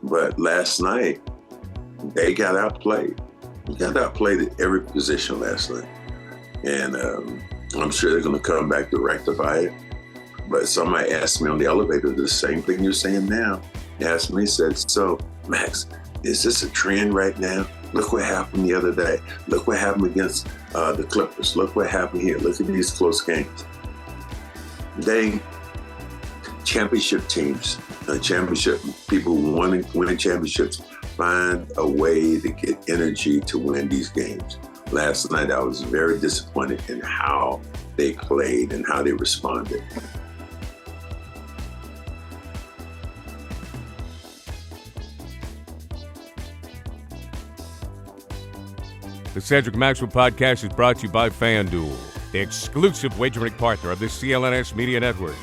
But last night, they got outplayed. We got outplayed at every position last night. And I'm sure they're going to come back to rectify it. But somebody asked me on the elevator the same thing you're saying now. He asked me, said, so, Max, is this a trend right now? Look what happened the other day. Look what happened against the Clippers. Look what happened here. Look at these close games. Championship teams, championship people winning championships find a way to get energy to win these games. Last night, I was very disappointed in how they played and how they responded. The Cedric Maxwell podcast is brought to you by FanDuel, the exclusive wagering partner of the CLNS Media Network.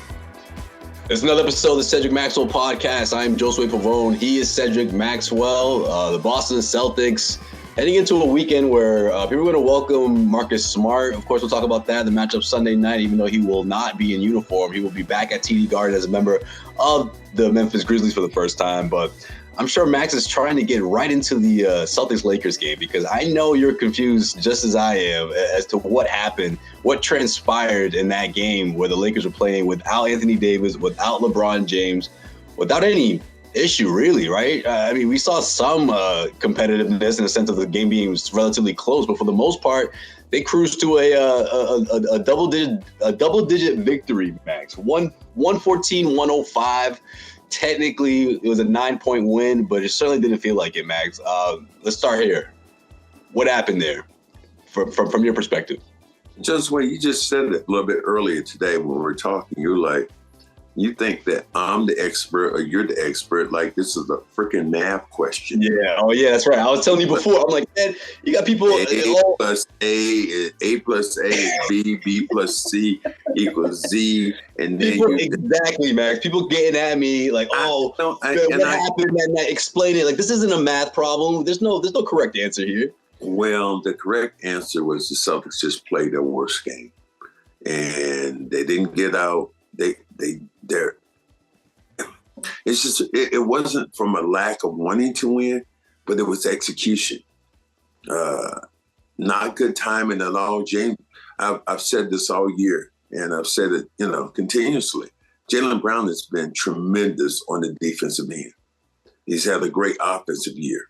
It's another episode of the Cedric Maxwell podcast. I'm Josue. He is Cedric Maxwell. The Boston Celtics heading into a weekend where people are going to welcome Marcus Smart. Of course, we'll talk about that. The matchup Sunday night, even though he will not be in uniform, he will be back at TD Garden as a member of the Memphis Grizzlies for the first time. But I'm sure Max is trying to get right into the Celtics-Lakers game because I know you're confused just as I am as to what happened, what transpired in that game where the Lakers were playing without Anthony Davis, without LeBron James, without any issue, really, right? I mean, we saw some competitiveness in the sense of the game being relatively close, but for the most part, they cruised to a double-digit victory, Max. 114-105. Technically, it was a 9-point win, but it certainly didn't feel like it, Max. Let's start here. What happened there from your perspective? Just what you just said it a little bit earlier today when we were talking. You're like, you think that I'm the expert or you're the expert, like this is a freaking math question. Yeah. Oh, yeah, that's right. I was telling you before. I'm like, man, you got people. A plus A plus A is B, B plus C equals Z. And then exactly, Max. People getting at me like, what happened that night? Explain it. Like, this isn't a math problem. There's no correct answer here. Well, the correct answer was the Celtics just played their worst game. And they didn't get out. It's just it wasn't from a lack of wanting to win, but it was execution. Not good timing at all. James, I've said this all year, and I've said it, continuously. Jaylen Brown has been tremendous on the defensive end. He's had a great offensive year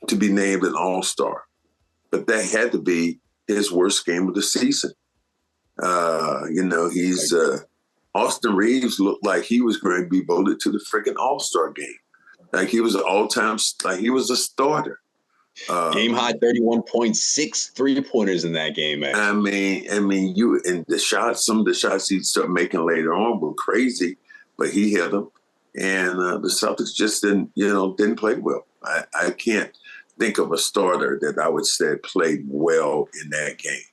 to be named an All-Star, but that had to be his worst game of the season. He's. Austin Reeves looked like he was going to be voted to the freaking All-Star game. Like he was an all-time, like he was a starter. Game high 31.6 3-pointers in that game, man. I mean, some of the shots he started making later on were crazy, but he hit them. And the Celtics just didn't play well. I can't think of a starter that I would say played well in that game.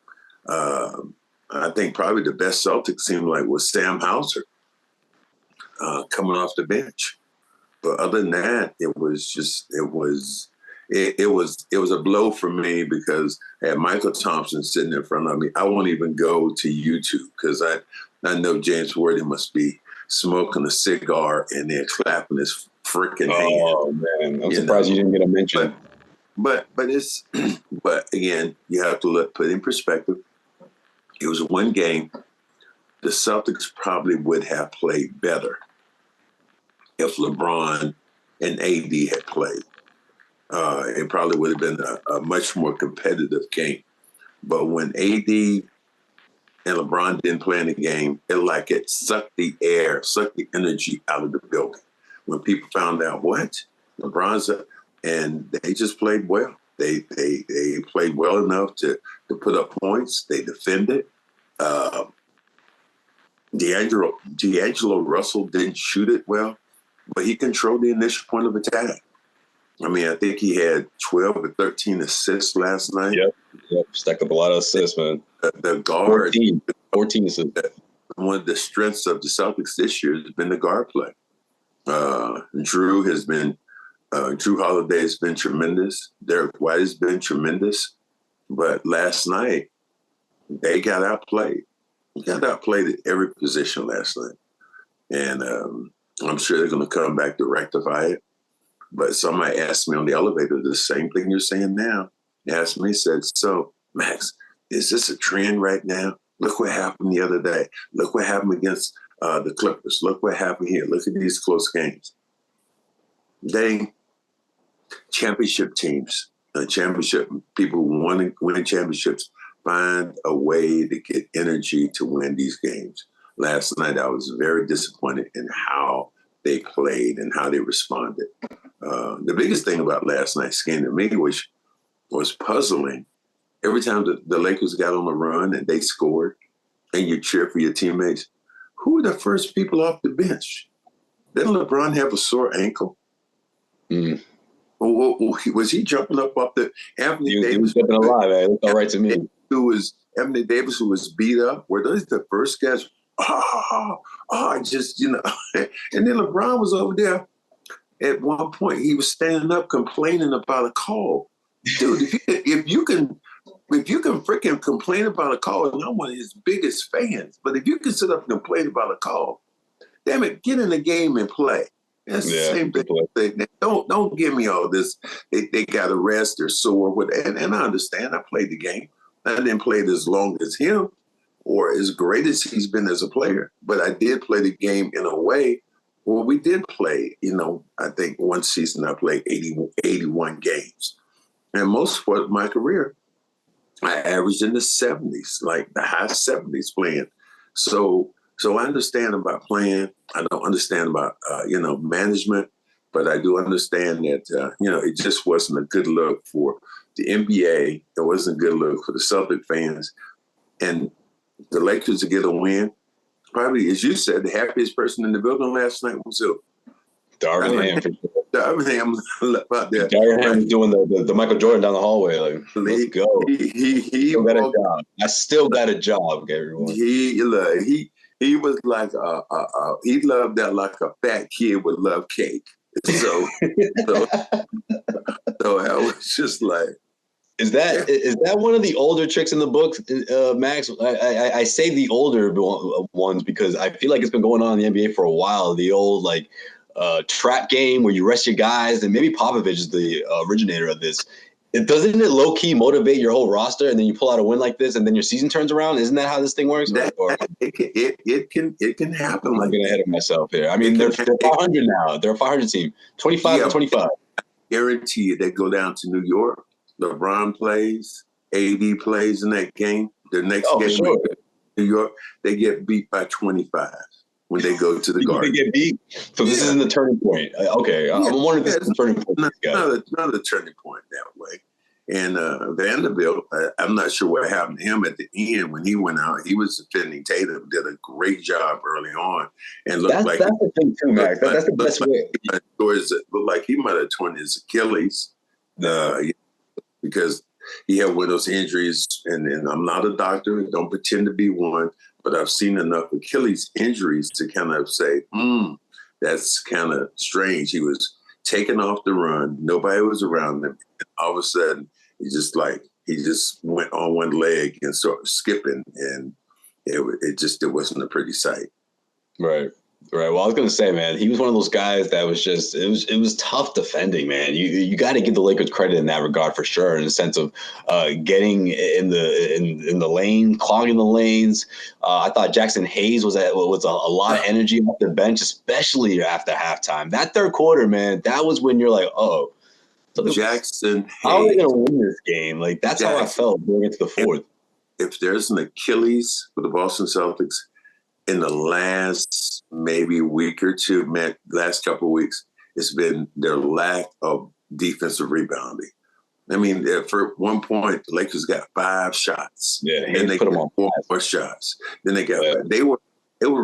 I think probably the best Celtics seemed like was Sam Hauser coming off the bench. But other than that, it was a blow for me because I had Michael Thompson sitting in front of me. I won't even go to YouTube because I know James Worthy must be smoking a cigar and then clapping his freaking hand. Oh man, I'm surprised you didn't get a mention. But again, you have to put in perspective. It was one game. The Celtics probably would have played better if LeBron and AD had played. It probably would have been a much more competitive game. But when AD and LeBron didn't play in the game, it sucked the energy out of the building. When people found out LeBron's up, and they just played well. They played well enough to put up points. They defended. D'Angelo Russell didn't shoot it well, but he controlled the initial point of attack. I mean, I think he had 12 or 13 assists last night. Yep. Stacked up a lot of assists, man. The guard. 14 assists. One of the strengths of the Celtics this year has been the guard play. Drew Holiday has been tremendous. Derek White has been tremendous. But last night, they got outplayed. They got outplayed at every position last night. And I'm sure they're going to come back to rectify it. But somebody asked me on the elevator the same thing you're saying now. They asked me, said, so, Max, is this a trend right now? Look what happened the other day. Look what happened against the Clippers. Look what happened here. Look at these close games. Championship teams, championship people who want to win championships find a way to get energy to win these games. Last night, I was very disappointed in how they played and how they responded. The biggest thing about last night's game to me was puzzling. Every time the Lakers got on the run and they scored and you cheer for your teammates, who were the first people off the bench? Didn't LeBron have a sore ankle? Mm. Was he jumping up off the Anthony Davis? He was jumping alive, man. It looked all right to me. Anthony Davis, who was beat up? Were those the first guys? Just, and then LeBron was over there. At one point, he was standing up complaining about a call. Dude, if you can freaking complain about a call, and I'm one of his biggest fans, but if you can sit up and complain about a call, damn it, get in the game and play. That's the same thing. Don't give me all this. They got a rest, they're sore. And I understand. I played the game. I didn't play it as long as him or as great as he's been as a player, but I did play the game in a way where we did play. I think one season I played 81 games. And most of my career, I averaged in the 70s, like the high 70s playing. So I understand about playing. I don't understand about, management, but I do understand that, it just wasn't a good look for the NBA. It wasn't a good look for the Celtic fans. And the Lakers to get a win, probably, as you said, the happiest person in the building last night was who? Darvin Ham. Darvin Ham out there. Darvin Ham was doing the Michael Jordan down the hallway. Like, let's go. He still got a job. I still got a job, everyone. He was like he loved that like a fat kid would love cake. So I was just like, is that one of the older tricks in the book, Max? I say the older ones because I feel like it's been going on in the NBA for a while. The old trap game where you rest your guys, and maybe Popovich is the originator of this. Doesn't it low key motivate your whole roster, and then you pull out a win like this, and then your season turns around? Isn't that how this thing works? It can happen. I'm getting ahead of myself here. I mean, they're 500 now. They're a 500 team, 25-25. Guarantee you, they go down to New York. LeBron plays, AD plays in that game. The next game, sure. New York, they get beat by 25 when they go to the Garden. They get beat. So this isn't the turning point. Okay, I'm wondering if this is the turning point. Not a turning point that way. And Vanderbilt, I'm not sure what happened to him at the end when he went out. He was defending Tatum, did a great job early on, and that's the thing too, Max. That's the best way. Looked like he might have torn his Achilles, because he had one of those injuries. And I'm not a doctor, don't pretend to be one, but I've seen enough Achilles injuries to kind of say, that's kind of strange. He was taken off the run. Nobody was around him. And all of a sudden, he just went on one leg and started skipping. And it wasn't a pretty sight. Right. Well, I was going to say, man, he was one of those guys that was just, it was tough defending, man. You got to give the Lakers credit in that regard for sure, in the sense of getting in the lane, clogging the lanes. I thought Jackson Hayes was a lot of energy off the bench, especially after halftime. That third quarter, man, that was when you're like, oh, Jackson Hayes. How are they going to win this game? Like, that's how I felt going into the fourth. If there's an Achilles for the Boston Celtics in the last maybe week or two, last couple of weeks, it's been their lack of defensive rebounding. I mean, for one point, the Lakers got 5 shots. Yeah, and they put them on 4 more shots. Then they got they were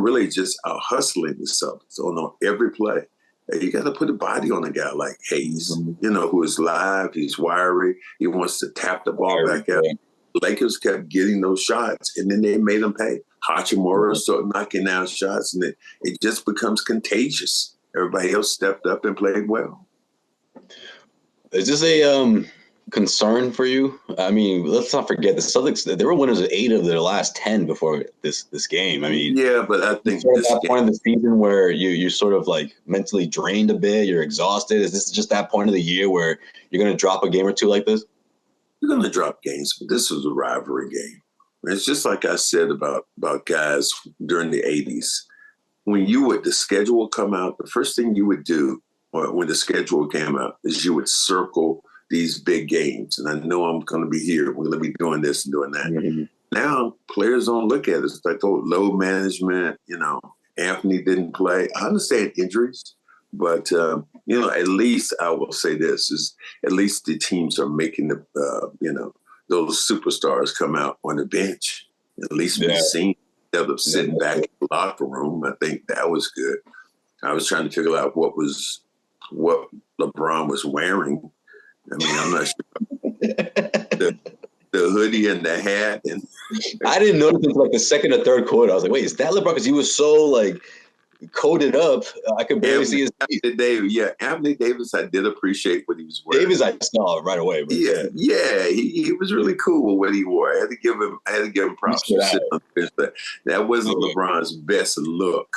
really just out hustling the Celtics on every play. You got to put a body on a guy like Hayes, who is live, he's wiry, he wants to tap the ball back out. The Lakers kept getting those shots, and then they made them pay. Hachimura started knocking down shots, and it just becomes contagious. Everybody else stepped up and played well. Is this a concern for you? I mean, let's not forget the Celtics. They were winners of 8 of their last 10 before this game. I mean, Yeah, but I think sort of this that game, point of the season where you're sort of like mentally drained a bit. You're exhausted. Is this just that point of the year where you're going to drop a game or two like this? you're going to drop games, but this was a rivalry game. It's just like I said about guys during the 80s. When the schedule would come out, the first thing you would do when the schedule came out is you would circle these big games. And I know I'm going to be here. We're going to be doing this and doing that. Mm-hmm. Now players don't look at it. It's like, oh, load management, Anthony didn't play. I understand injuries, but, at least I will say this is at least the teams are making those superstars come out on the bench. At least we've seen instead of sitting back in the locker room. I think that was good. I was trying to figure out what LeBron was wearing. I mean, I'm not sure. The hoodie and the hat. And I didn't notice until like the second or third quarter. I was like, wait, is that LeBron? Because he was so like coated up. I could barely see his feet. Anthony Davis, I did appreciate what he was wearing. Davis, I saw right away. But he was really cool with what he wore. I had to give him props for sitting on the bench. But that wasn't LeBron's best look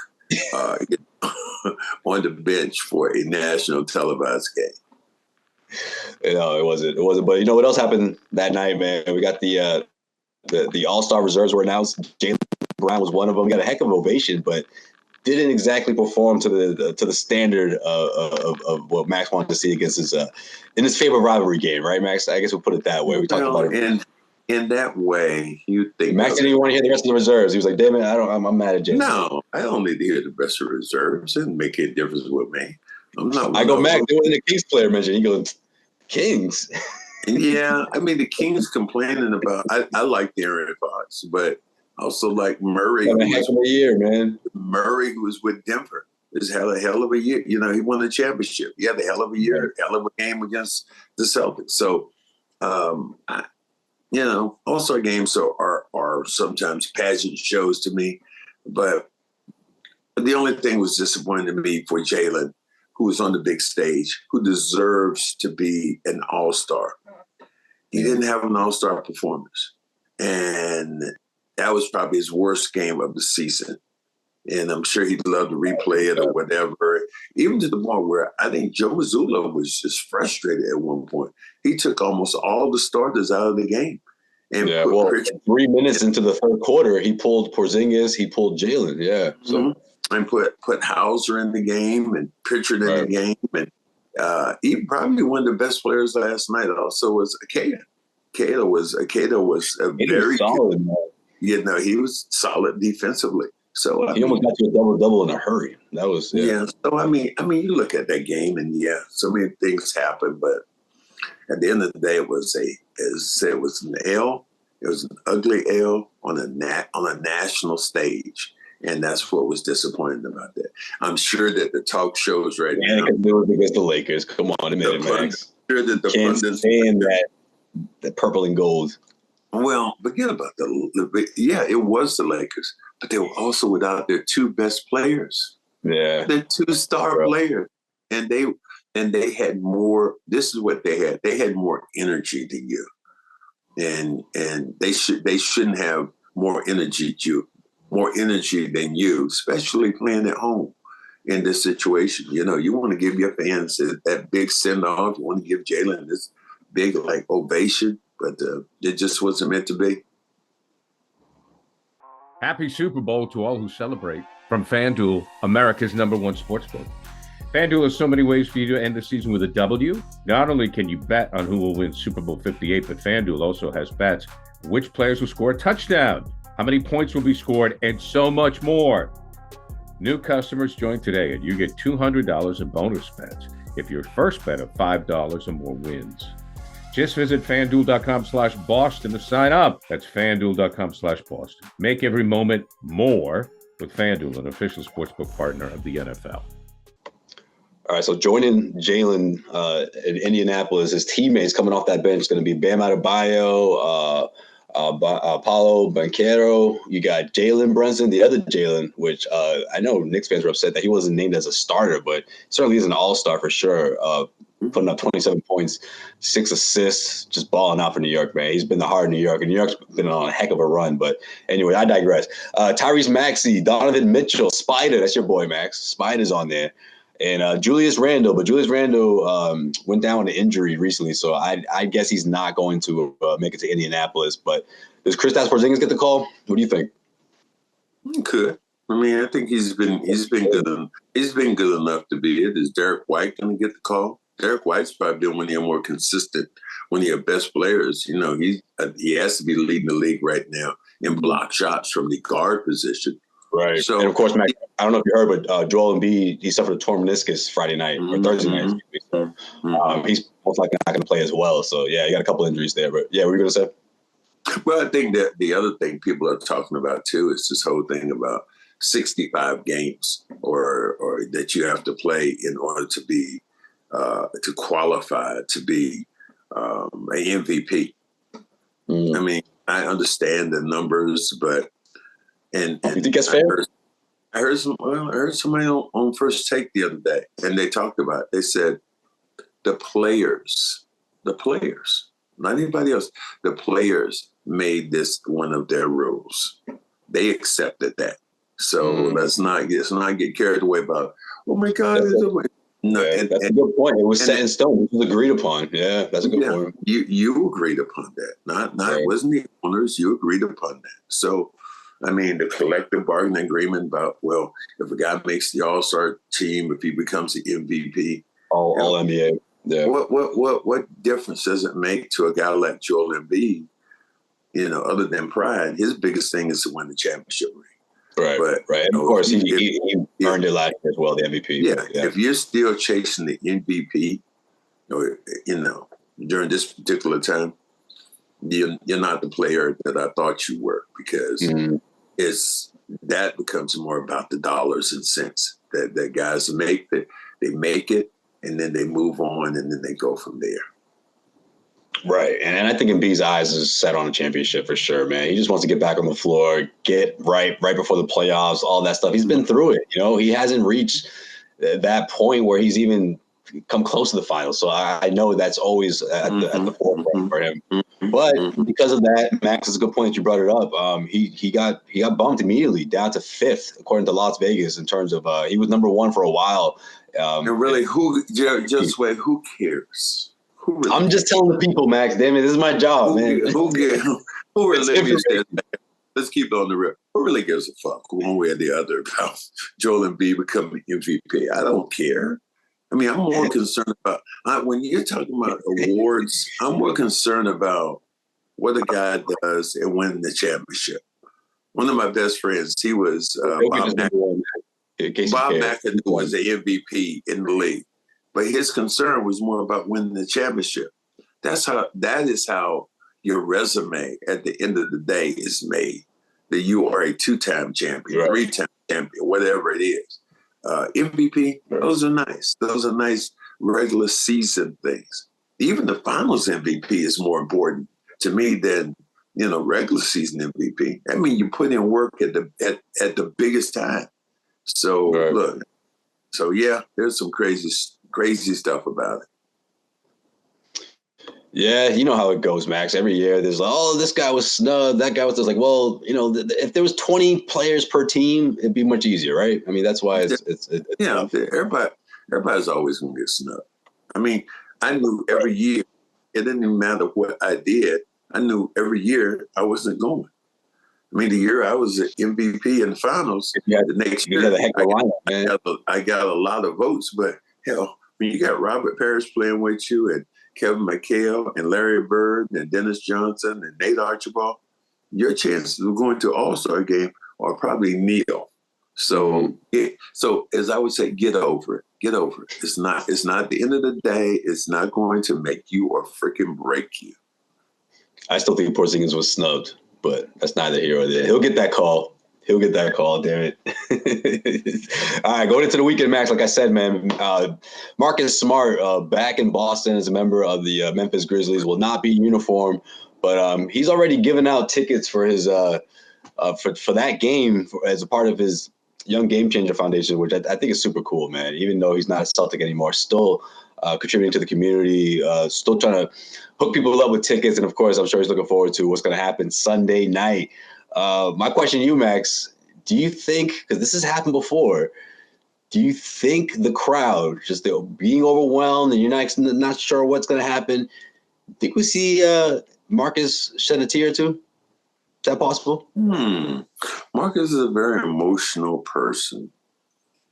on the bench for a national televised game. It wasn't. But you know what else happened that night, man? We got the All-Star reserves were announced. Jaylen Brown was one of them. Got a heck of an ovation, but didn't exactly perform to the standard of what Max wanted to see against in his favorite rivalry game, right, Max? I guess we'll put it that way. We talked about it. In that way, you think Max didn't even want to hear the rest of the reserves. He was like, "Damn it, I'm mad at Jaylen." No, I don't need to hear the rest of the reserves. It didn't make any difference with me. I'm not. I go, Max. There wasn't a Kings player mentioned. He goes, Kings. Yeah, I mean the Kings complaining about. I like De'Aaron Fox, but also like Murray. Had a heck of a year, man. Murray, who was with Denver, has had a hell of a year. He won the championship. He had a hell of a year, hell of a game against the Celtics. So, All-Star games are sometimes pageant shows to me, but the only thing was disappointing to me for Jaylen, who was on the big stage, who deserves to be an all-star. He didn't have an all-star performance. And that was probably his worst game of the season. And I'm sure he'd love to replay it or whatever, even to the point where I think Josue was just frustrated at one point. He took almost all the starters out of the game. And 3 minutes into the third quarter, he pulled Porzingis, he pulled Jaylen, So. Mm-hmm. And put Hauser in the game and Pritchard in the game. And he probably one of the best players last night also was Akeda. Akeda was a very solid, man. He was solid defensively. So he almost got to a double-double in a hurry. That was So I mean, you look at that game and so many things happen, but at the end of the day, it was an L. It was an ugly L on a national stage. And that's what was disappointing about that. I'm sure that the talk shows right now. And it could do it against the Lakers. Come on, a minute, Max. I'm sure that the can't stand that purple and gold. Well, forget about it was the Lakers, but they were also without their two best players. Yeah. Their two star players. And they had more, this is what they had. They had more energy than you. And they shouldn't have more energy than you, especially playing at home in this situation. You want to give your fans that big send-off. You want to give Jaylen this big, ovation, but it just wasn't meant to be. Happy Super Bowl to all who celebrate. From FanDuel, America's #1 sportsbook. FanDuel has so many ways for you to end the season with a W. Not only can you bet on who will win Super Bowl 58, but FanDuel also has bets. Which players will score a touchdown? How many points will be scored, and so much more. New customers join today, and you get $200 in bonus bets if your first bet of $5 or more wins. Just visit FanDuel.com/Boston to sign up. That's FanDuel.com/Boston. Make every moment more with FanDuel, an official sportsbook partner of the NFL. All right, so joining Jaylen in Indianapolis, his teammates coming off that bench is going to be Bam Adebayo, Paulo Banchero. You got Jalen Brunson, the other Jalen, which I know Knicks fans were upset that he wasn't named as a starter, but certainly is an all-star for sure. putting up 27 points, 6 assists, just balling out for New York, man. He's been the heart of New York, and New York's been on a heck of a run. But anyway, I digress. Tyrese Maxey, Donovan Mitchell, Spider, that's your boy, Max. Spider's on there. And Julius Randle, but Julius Randle went down with an injury recently, so I guess he's not going to make it to Indianapolis. But does Kristaps Porzingis get the call? What do you think? He could. I mean, I think he's been good. He's been good enough to be it. Is Derek White going to get the call? Derek White's probably been one of your more consistent, one of your best players. You know, he has to be leading the league right now in block shots from the guard position. Right. So, and of course, Mac, I don't know if you heard, but Joel Embiid, he suffered a torn meniscus Friday night or Thursday night. So he's most likely not going to play as well. So yeah, he got a couple injuries there. But yeah, what were you going to say? Well, I think that the other thing people are talking about too is this whole thing about 65 games or that you have to play in order to be to qualify to be an MVP. I mean, I understand the numbers, but and you think that's fair? I heard somebody on First Take the other day, and they talked about it. They said the players, not anybody else, the players made this one of their rules. They accepted that. So let's not get carried away about, oh my God. That's a good point. It was set in stone. It was agreed upon. Yeah, that's a good point. You agreed upon that. Not right. It wasn't the owners. You agreed upon that. So, I mean, the collective bargaining agreement about, well, if a guy makes the All-Star team, if he becomes the MVP. All NBA. Yeah. What difference does it make to a guy like Joel Embiid, you know, other than pride? His biggest thing is to win the championship ring. Right, right. And of course, he earned it last year as well, the MVP. Yeah, if you're still chasing the MVP, or, you know, during this particular time, you're not the player that I thought you were, because that becomes more about the dollars and cents that guys make. They make it, and then they move on, and then they go from there. Right. And I think Embiid's eyes is set on a championship for sure, man. He just wants to get back on the floor, get right before the playoffs, all that stuff. He's been through it. You know, he hasn't reached that point where he's even come close to the finals. So I know that's always at the forefront for him. But because of that, Max, is a good point that you brought it up. He got bumped immediately down to 5th, according to Las Vegas, in terms of he was number 1 for a while. And really, who cares? I'm just telling the people, Max. Damn it, this is my job, man. Who really cares? Let's keep it on the real. Who really gives a fuck one way or the other about Joel Embiid becoming MVP? I don't care. I mean, I'm more concerned about when you're talking about awards. I'm more concerned about what a guy does and winning the championship. One of my best friends, he was Bob McAdoo was the MVP in the league. But his concern was more about winning the championship. That is how your resume at the end of the day is made. That you are a 2-time champion, 3-time champion, whatever it is. MVP, those are nice. Those are nice regular season things. Even the finals MVP is more important to me than, you know, regular season MVP. I mean, you put in work at the biggest time. So look, yeah, there's some crazy stuff about it. Yeah, you know how it goes, Max. Every year there's like, oh, this guy was snubbed, that guy was just like, well, you know, if there was 20 players per team, it'd be much easier, right? I mean, that's why it's everybody's always gonna get snubbed. I mean, I knew every year, it didn't even matter what I did. I knew every year I wasn't going. I mean, the year I was at MVP in the finals, the next year I got a lot of votes, but hell, when you got Robert Parrish playing with you and Kevin McHale and Larry Bird and Dennis Johnson and Nate Archibald, your chances of going to All-Star game are probably nil. So, so as I would say, get over it. Get over it. It's not the end of the day. It's not going to make you or freaking break you. I still think Porzingis was snubbed, but that's neither here or there. He'll get that call. Damn it. All right, going into the weekend, Max, like I said, man, Marcus Smart back in Boston as a member of the Memphis Grizzlies, will not be in uniform, but he's already given out tickets for his for that game as a part of his Young Game Changer Foundation, which I think is super cool, man. Even though he's not a Celtic anymore, still contributing to the community, still trying to hook people up with tickets. And of course, I'm sure he's looking forward to what's going to happen Sunday night. My question to you, Max, do you think, because this has happened before, do you think the crowd, just being overwhelmed and you're not sure what's going to happen, think we see Marcus shed a tear or two? Is that possible? Marcus is a very emotional person.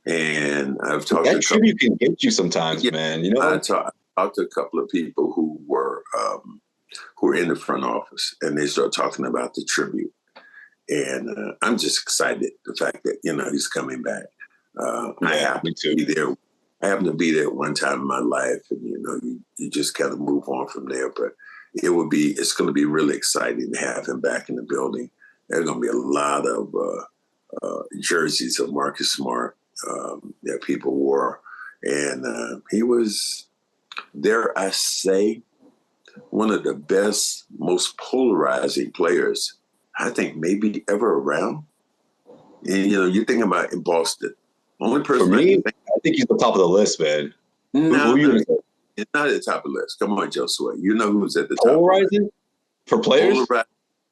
And I've talked that tribute can get you sometimes, man. You know, I talked to a couple of people who were in the front office, and they started talking about the tribute. And I'm just excited the fact that he's coming back. I happen to be there. I happened to be there one time in my life, and you just kind of move on from there. But it's going to be really exciting to have him back in the building. There's going to be a lot of jerseys of Marcus Smart that people wore. And he was, dare I say, one of the best, most polarizing players, I think, maybe ever around. And, you think about in Boston. Only person for me, I think he's the top of the list, man. No, it's not at the top of the list. Come on, Josue. You know who's at the top. Polarizing? For players?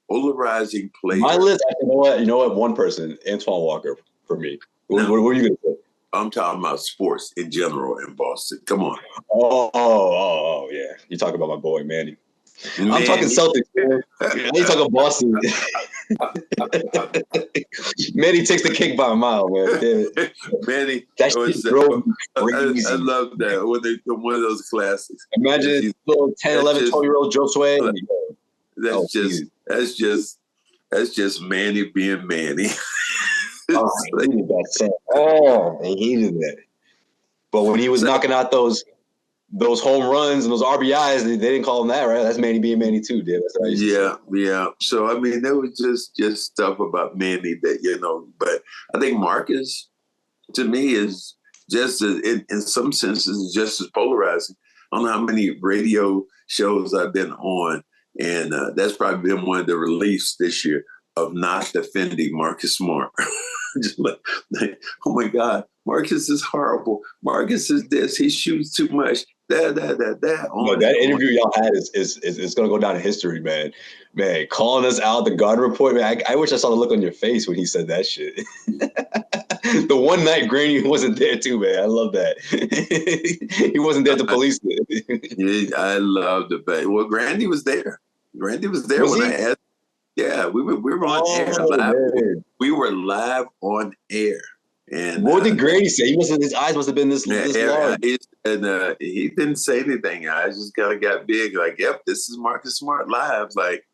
Polarizing players. My list, you know what? One person, Antoine Walker, for me. What are you going to say? I'm talking about sports in general in Boston. Come on. Oh, yeah. You talking about my boy, Manny. I'm talking Celtics, man. You talking Boston. Manny takes the cake by a mile, man. Manny, that shit drove me crazy. I love that. One of those classics. Imagine little 10, 11, 12-year-old Josue. That's just Manny being Manny. I hated that sound. Oh, I hated that. But when he was knocking out those home runs and those RBIs, they didn't call him that, right? That's Manny being Manny too, dude. That's what yeah. So I mean, there was just stuff about Manny that But I think Marcus, to me, is just in some senses just as polarizing. I don't know how many radio shows I've been on, and that's probably been one of the reliefs this year of not defending Marcus Smart. Just like, oh my God, Marcus is horrible. Marcus is this. He shoots too much. That. That interview y'all had is going to go down in history, man. Man, calling us out, the Garden Report, man. I wish I saw the look on your face when he said that shit. The one night Granny wasn't there too, man. I love that. He wasn't there to police it. Yeah, I love the fact. Well, Granny was there. Granny was there when I asked. Yeah, we were on air live. Man. We were live on air. And what did Grady say? His eyes must have been this large. And he didn't say anything. I just kind of got big. Like, yep, this is Marcus Smart live. Like,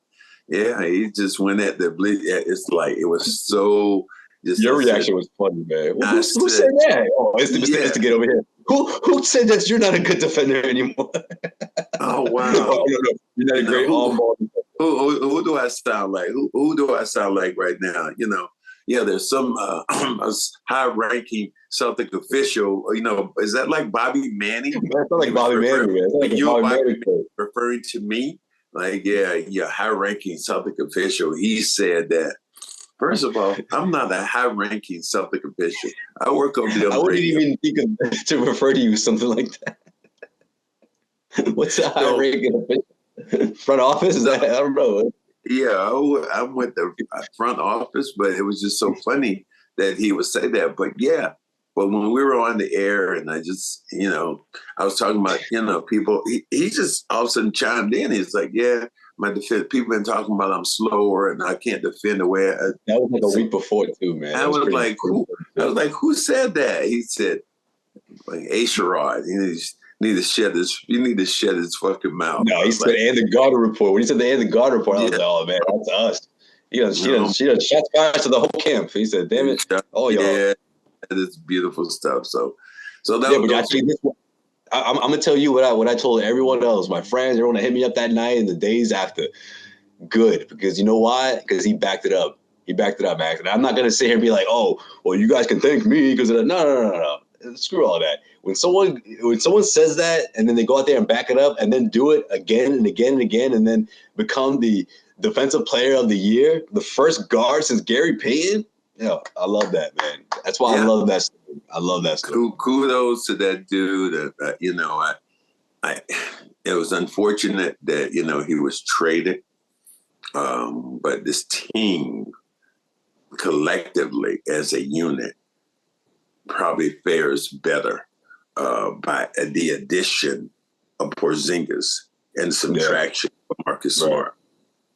yeah, he just went at the bleed. It's like, it was so. Your reaction was funny, man. Who said that? Oh, it's to get over here. Who said that you're not a good defender anymore? Oh, wow. No. You're not a great all-ball defender. Who do I sound like? Who do I sound like right now? Yeah, there's some high-ranking Celtic official. Is that like Bobby Manning? That's not like Bobby Manning. Referring to me? Like, yeah, high-ranking Celtic official. He said that. First of all, I'm not a high-ranking Celtic official. I work on the. I wouldn't even think to refer to you as something like that. What's a high-ranking official? Front office? Is that? I don't know. Yeah, I went to front office, but it was just so funny that he would say that. But when we were on the air and I just, I was talking about, people, he just all of a sudden chimed in. He's like, yeah, my defense, people been talking about I'm slower and I can't defend the way that was like a week before too, man. I was like, who said that? He said, like, A-Sherrod. You need to shed his fucking mouth. No, he said, and the Garden Report. When he said the Garden Report, I was like, oh, man, that's us. She done shots fired to the whole camp. He said, damn it. Oh, y'all. Yeah, it's beautiful stuff. So that yeah, but actually, I'm going to tell you what I told everyone else, my friends, everyone that hit me up that night and the days after. Good, because you know why? Because he backed it up. He backed it up, Max. And I'm not going to sit here and be like, oh, well, you guys can thank me because of that. No. Screw all that. When someone says that and then they go out there and back it up and then do it again and again and again and then become the defensive player of the year, the first guard since Gary Payton, I love that, man. That's why I love that story. I love that story. Kudos to that dude. it was unfortunate that, he was traded. But this team collectively as a unit probably fares better by the addition of Porzingis and subtraction of Marcus Smart.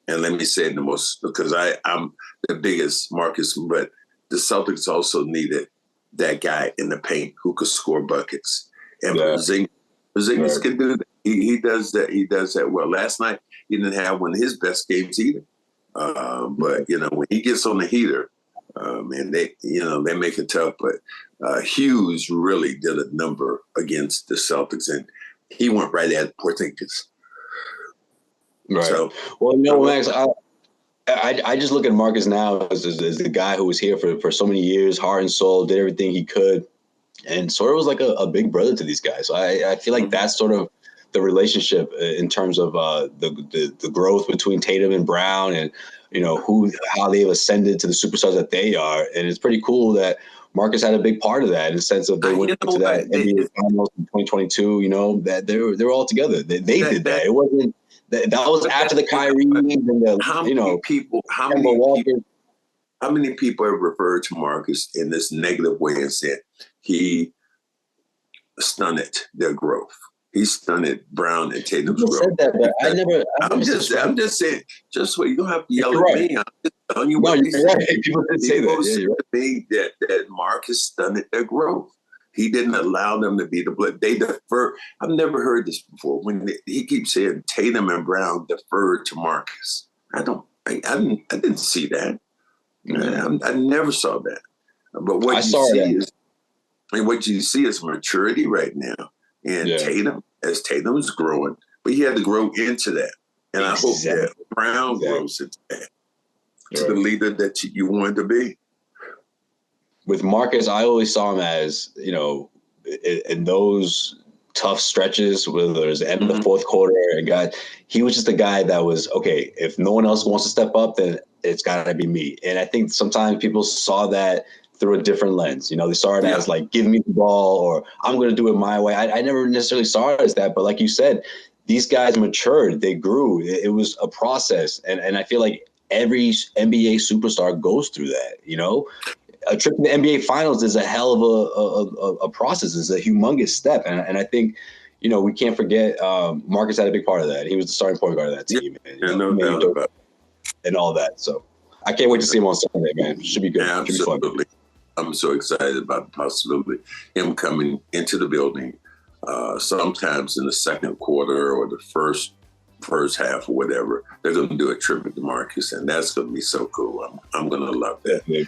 And let me say because I'm the biggest Marcus, but the Celtics also needed that guy in the paint who could score buckets. And Porzingis can do that. He does that. He does that well. Last night, he didn't have one of his best games either. But, when he gets on the heater, and they make it tough. But Hughes really did a number against the Celtics, and he went right at Porzingis. Right. So, well, Max, I just look at Marcus now as the guy who was here for so many years, heart and soul, did everything he could, and sort of was like a big brother to these guys. So I feel like that's sort of the relationship in terms of the growth between Tatum and Brown, and how they've ascended to the superstars that they are. And it's pretty cool that Marcus had a big part of that in the sense of they went to that NBA Finals in 2022. That they were all together. They did that. It wasn't that was after the Kyrie and the how many people have referred to Marcus in this negative way and said he stunted their growth? He stunted Brown and Tatum's growth. Said that, but I'm just saying, just so you don't have to yell at me. I'm just telling you what you're right. People did say that. That Marcus stunted their growth. He didn't allow them to be the blood. They defer. I've never heard this before. He keeps saying Tatum and Brown deferred to Marcus. I didn't see that. I never saw that. But what you see is maturity right now. And Tatum's growing, but he had to grow into that. And I hope that Brown grows into that, to the leader that you wanted to be. With Marcus, I always saw him as, in those tough stretches, whether it was the end of the fourth quarter, he was just a guy that was, okay, if no one else wants to step up, then it's got to be me. And I think sometimes people saw that through a different lens. They saw it as like, give me the ball, or I'm going to do it my way. I never necessarily saw it as that, but like you said, these guys matured, they grew. It was a process. And I feel like every NBA superstar goes through that, A trip to the NBA Finals is a hell of a process. It's a humongous step. And I think, we can't forget Marcus had a big part of that. He was the starting point guard of that team. And all that. So I can't wait to see him on Sunday, man. Should be good. Absolutely. Should be fun. I'm so excited about the possibility of him coming into the building sometimes in the second quarter or the first half or whatever. They're going to do a tribute to Marcus, and that's going to be so cool. I'm going to love that. Yeah.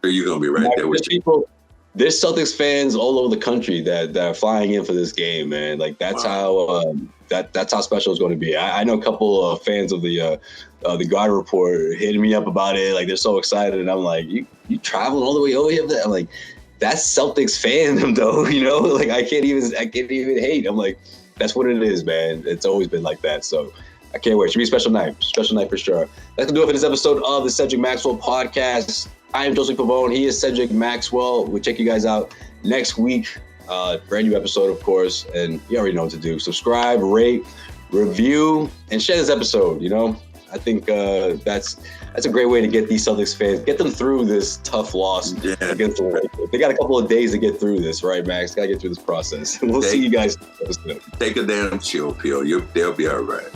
You're going to be right there with people. There's Celtics fans all over the country that are flying in for this game, man. Like that's how that's how special it's going to be. I know a couple of fans of the Garden Report hitting me up about it. Like they're so excited, and I'm like, you traveling all the way over here? I'm like, that's Celtics fandom, though. Like I can't even hate. I'm like, that's what it is, man. It's always been like that. So I can't wait. It should be a special night for sure. That's gonna do it for this episode of the Cedric Maxwell podcast. I am Josue Pavone. He is Cedric Maxwell. We'll check you guys out next week. Brand new episode, of course. And you already know what to do. Subscribe, rate, review, and share this episode. I think that's a great way to get these Celtics fans, get them through this tough loss against the Lakers. They got a couple of days to get through this, right, Max? Got to get through this process. We'll see you guys. Take a damn chill pill. They'll be all right.